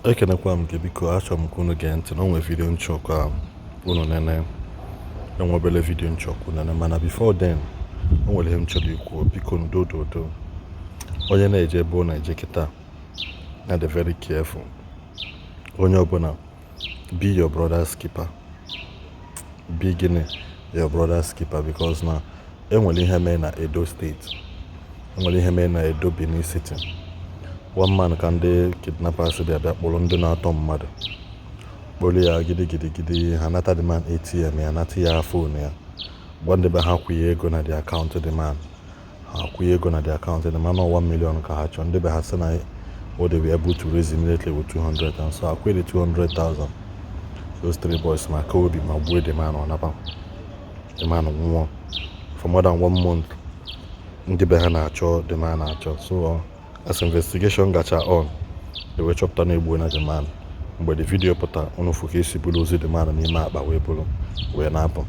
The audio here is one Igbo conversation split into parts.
ekenekwa m gị biko achọrọ m ka unu gee ntị na onwe vidio nchọkwa unu nene enwebele vidio nchọkwa nene mana before then o nwere ihe m chọrọ ikwu biko ndododo onye na-eje ebe ọ na-eje kịta na dị very careful. Onye ọbụla be your brother's keeper, be gịnị your brother's keeper, because na enwere ihe mee na Edo State, enwere ihe mee na Edo Benin City. One man ka ndị kidnappers bịa kpọrọ ndị na-atọ mmadụ kpọrọ ya gidi ha nata the man ATM ya nata ya phone ya gwa ndị be ha kwụnye ego na the account the man, ha kwụnye ego na the account the man, 1 million ka ha chọrọ. Ndị be ha sị na they were able to raise immediately with 200, and so I quit 200,000. Those 3 boys ma Kobe ma gbuo the man on apa the man nwụọ for more than 1 month. Ndị be ha na-achọ the man na-achọ. So as investigation gacha on, they were chọpụta na egbuo na the man. Mgbe the video pụta unu fụ ka esi bulu ozi the man n'ime akpa wee bulu wee na-apụ.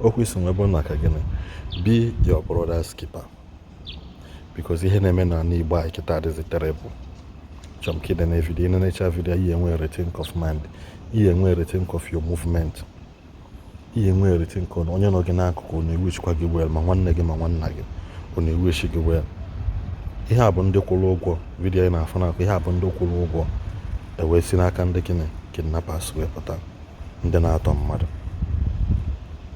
Okwu isi nwe bụ na ka gịnị be your brother's keeper, because ihe na-eme na n'Igbo anyị kịta adịzi terrible. Chọm ka ide na video ị na-echa video ihe enwe rethink of mind, ihe enwe rethink of your movement, ihe enwe rethink on onye nọ gị n'akụkụ na-ewechikwa gị well, ma nwanne gị ma nwanna gị ọ na-ewechi gị well. Ihe a bụ ndị kwụrụ ụgwọ vidiyo anyị na-afụ n'akụ, ihe a bụ ndị kwụrụ ụgwọ ewee si n'aka ndị gịnị kidnappers wee pụta ndị na-atọ mmadụ.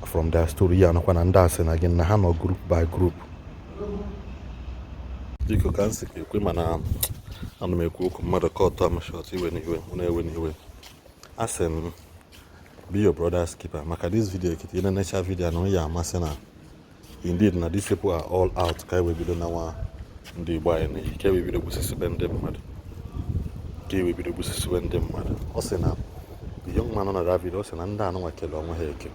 From their story ya nakwa na ndị asị na gị na ha nọ group by group. Biko ka nsị ka ekwe mana ana m ekwu okwu mmadụ ka ọtọ amashọt iwe n'iwe asị m be your brother's keeper. Maka this video kịta ị na-enecha video na ya amasị na indeed na these people are all out ka ewe bido na nwa ndị Igbo anyị na ike ewe bido gbusisibe ndị mmadụ, ka ewe bido gbusisibe ndị mmadụ. Ọ sị na the young man on that video, ọ sị na ndị anụnwa kele onwe ha eke,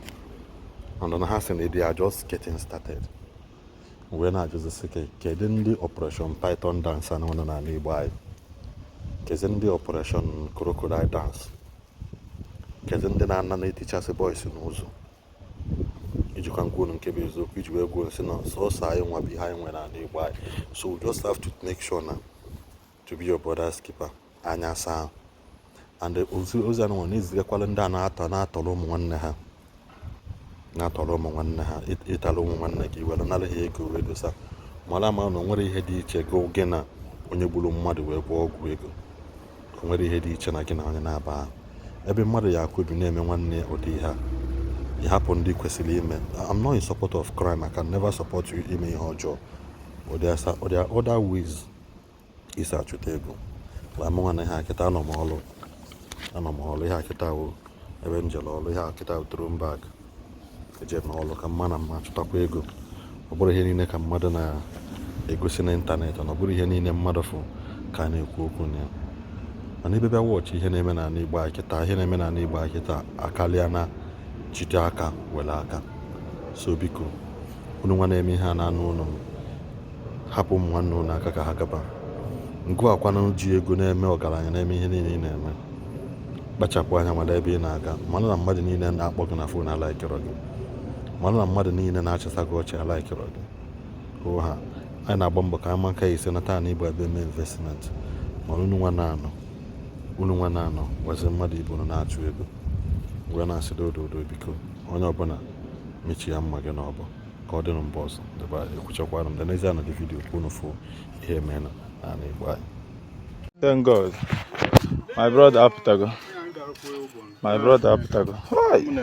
and na ha sị na they are just getting started. Wee na-ajụzi sị kedu ndị Operation Python dance anụ nọ n'ala Igbo anyị, kezi ndị Operation Crocodile dance, kezi ndị na-ana na-etichasị boys n'ụzọ ijikwa nkwunu nke bụ eziokwu iji wee gwuo nsị na sọsọ anyị nwa bụ ihe anyị nwere n'ala Igbo anyị. So we just have to make sure na to be your brother's keeper anya saa, and ozi anụ na-ezigakwala ndị a na-atọrọ ụmụ nwanne ha, na-atọrọ ụmụ nwanne ha, ịtara ụmụ nwanne gị were nara ha ego wee dosa mara ama na o nwere ihe dị iche gị na onye gburu mmadụ wee gwọọ ọgwụ ego. O nwere ihe dị iche na gị na onye na-aba ha ebe mmadụ ya akụ ebi na-eme nwanne ụdị ha, ịhapụ ndị kwesịrị ime. I'm not in support of crime. I can never support you ime ihe ọjọọ. There are other ways isi achụta ego. Mụ nwanne ha kịta anọ m ọlụ ihe akịta wụ ebe njele ọlụ ihe akịta tụrụ bag eje n'ọlụ ka mma na mma chụtakwa ego. Ọ bụrụ ihe niile ka mmadụ na-egosi n'ịntanetị, na ọ bụrụ ihe niile mmadụ fụ ka a na-ekwu okwu na ya. Mana ebe bịa wọchị ihe na-eme na n'Igbo anyị kịta, ihe na-eme na n'Igbo anyị kịta akarịa na jide aka were aka. So biko unu nwa na-eme ihe a na-anụ ụlọ hapụ ụmụ nwanne ụlọ aka ka ha gaba. Ngụ akwanụ ji ego na-eme ọgaranya na-eme ihe niile ị na-eme, kpachapụ anya mara ebe ị na-aga. Mana na mmadụ niile na-akpọ gị na fon alaikịrọ gị, mana na mmadụ niile na-achịsa gị ọchị alaikịrọ gị. Ha anyị na-agba mbọ ka ama nka ise nata na Igbo ebe eme investment, mana unu nwa na-anọ wazi mmadụ Igbo na-achụ ego wee na-asị dododo. Biko onye ọbụla mechie ya mma gị n'ọbọ ka ọ dị na mba ọzọ ekwuchakwara m n'ezie na the video ka unu fụ ihe mee na Igbo anyị. Thank God. My brother apụtago.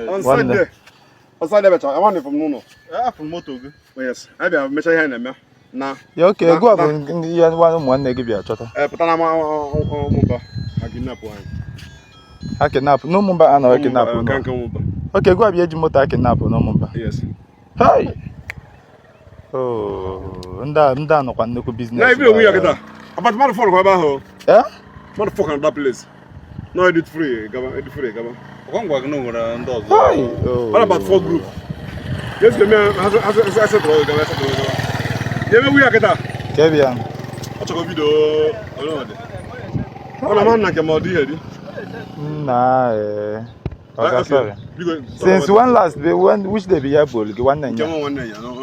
On Sunday, I want it from Nuno. From moto. Yes, I be mecha ihe na-eme na. Ya okay, go abụ ihe nwa ụmụnne gị bịa chọta. Pụtara ma Mumba. Ha kidnap anyị. Ha kidnap no Mumba ana kidnap no. Kan Mumba. Okay, go abịa eji moto ha kidnap no Mumba. Yes. Hey. Oh, ndị anọkwa nnukwu business. Na ibi onwe ya kịta. About man for ebe ahụ. Eh? Man for kan that place. No edit free, gaba. Ngwa gị nwere ndị ọzọ. What about 4 group? Yes, me as draw gaba. Yeme wi aketa. Kebia. Achọkọ video ọlọmọdé. Ọla man na ke modi hedi. Okay, sorry. Since when last day, which day be here bol? One night. One night. No,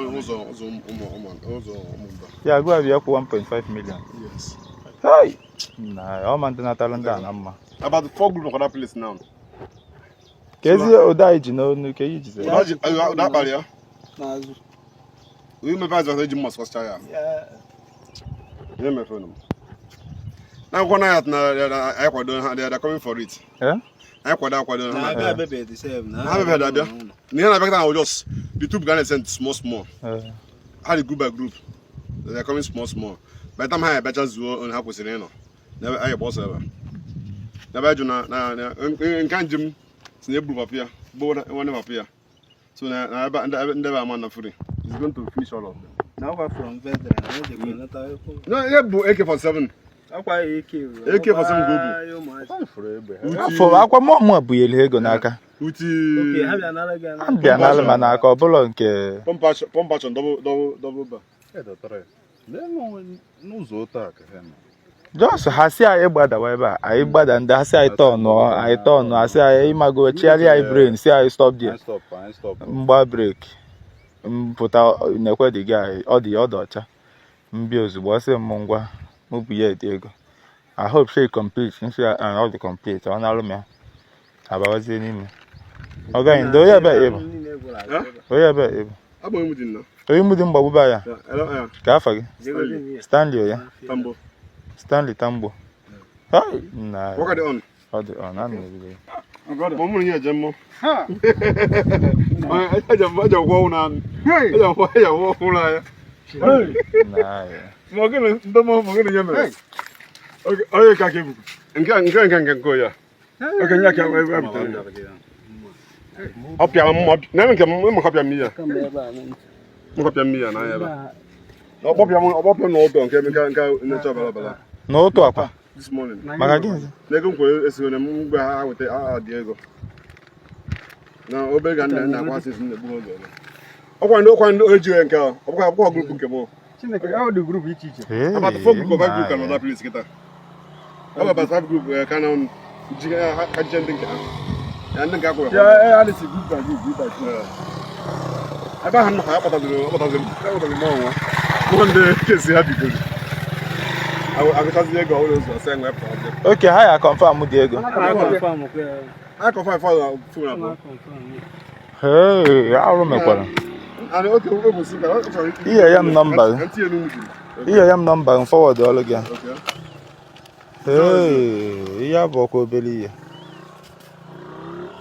Yeah, go have 1.5 million. Yes. Hey! Nah, all man na talent na mma. About the 4 groups of that place now. Kezi odaiji no ke yiji se. That barrier. N'azụ. We may pass the gym must ya. Yeah, my friend. Now one night na I kwado they are coming for it. Eh? I kwado. Na bebe the same. Na bebe that there. Near na back now just the two Ghana sent small. How the group by group. They are coming small. By the time I better zoo on how was it no. Never I boss ever. Never do na can't gym snake group up here. But one up here. So na never man na free. He's going to fish all of them. Now we're from veteran. No, yeah, AK-47. AK-47 go. For akwa mo abuyele ego n'aka. Uti. Abịa n'ala ma n'aka ọ bụla nke Pompation double bar. N'ụzọ taa ka ha nọ. Just ha si anyị gbadawa ebe a, anyị gbada ndị ha si anyị tọọnụ, ha si anyị ịmago chiarị anyị brain, si anyị stop there. Stop. Mgba break. Mpụta na-ekwe dị gị anyị, ọ dị ọcha. Mbịa ozugbo ọ sị m ngwa mụ bụ ya edi ego. I hope she complete, nsi ọ dị complete, ọ na-alụ m ya. Abawazie n'ime. Ọ gaghị ndị onye ebe ebe. Onye ebe ebe. Abụ emu dị nna. Onye mụ dị mgbagbuba ya. Ka afa gị? Stanley ya. Tambo. Stanley Tambo. Hai, na. What are they on? Ọ dị on, I'm not. Mo mu nye jemmo. Ha. Aja wo na. Aja wo na ya. Nah. Mo gele ndomo mo gele yeme. Okay, oye ka kebu. Nke ko ya. Okay, nya ka we abita. Opia mo na nke mo kopia mi ya. Mo kopia mi ya na ya ba. Opia no do nke na choba bala. N'otu akwa. This morning. Maka gịnị? Nego nkwe esiwe na mgbe ha wete dị ego. Na obega na kwa sisi na gbuo oge. Ọkwa ndị ojiwe nke a. Ọkwa group nke mo. Chineke how the group iche. About the 4 group of 5 group can other place kita. About 5 group can on jiga ka jende nke. Ya ndị ga ko. Ya ada si group by group. Aba han ha pata do mo nwa. Monde kesi ha bigo. I can see go always saying we project. Okay, ha ya confirm dị ego. I confirm for full up. Hey, arụ mekwara. And okay, we go see that. Ihe ya m nọmba. Ihe ya m nọmba m forward ọlụ gị. Okay. Hey, ihe bụ ọkwa obere ihe.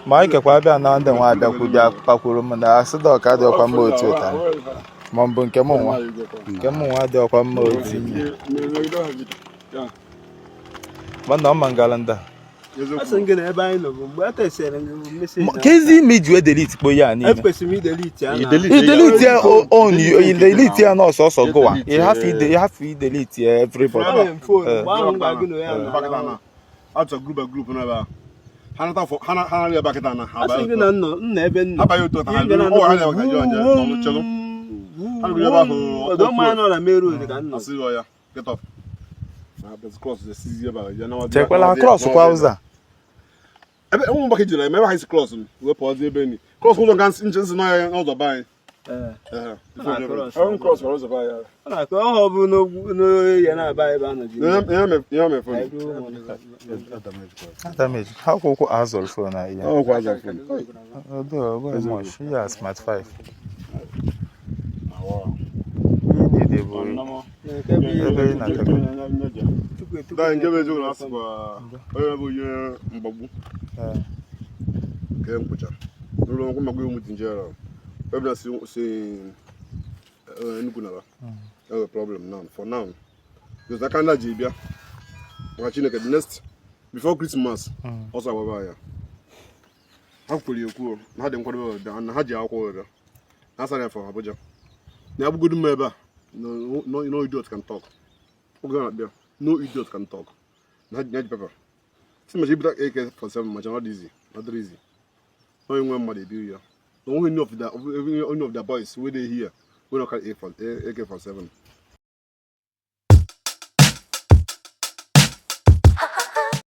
Ma ikekwa abịa na ndị nwa abịakwụbịa kpakwuru m na asị dị ọka dị ọkwa mma otu ụta. Ma mbụ nke m nwa. Nke m nwa dị ọkwa mma otu. Mana ọ mangala ndị a. Asị ngị na ebe anyị nọ bụ mgbe a tesere message. Kezi image we delete kpo ya niile. Ekwesịrị m delete ya. Delete ya on you delete ya no so go. You have to delete everybody. Out of group na ba. Hana ya baketa na. Asị ngị na nọ ebe nọ. Aba yo to ta. O ha ya ka jo anje no chelo. Hana ya ba ho. Odo ma nọ na main road ka nọ. Asị yo ya. Get off. Na be cross the CZ ba. Ya na wa. Chekwala cross kwa uza. Ebe ụmụ mgbake jere eme high cross m wepụ ọdị ebe ni cross ụzọ ga nche na n'ụzọ banyị cross for ụzọ banyị na ka ọ bụ no ya na aba ebe anọji ya me phone damage how ko azol phone na ya oh kwa azol phone odo go much ya smart 5 wow ni de bo ebe na ka da ngebe jo na aswa onye bụ onye mgbagbu ke mpucha n'ụlọ nkwụ magwe mu tinjera ebe si nnukwu na ba no problem now for now because I can't ji bịa maka Chineke the next before Christmas also awaba ya ha kwere ekwu na ha dị nkwado na ha ji akwụkwọ ọrịa na asara for Abuja na abụgodu m ebe a no idiot can talk oge na bịa no idiot can talk na paper see much better AK-47 much not easy no one mother do ya no any of the boys where they here we not call AK-47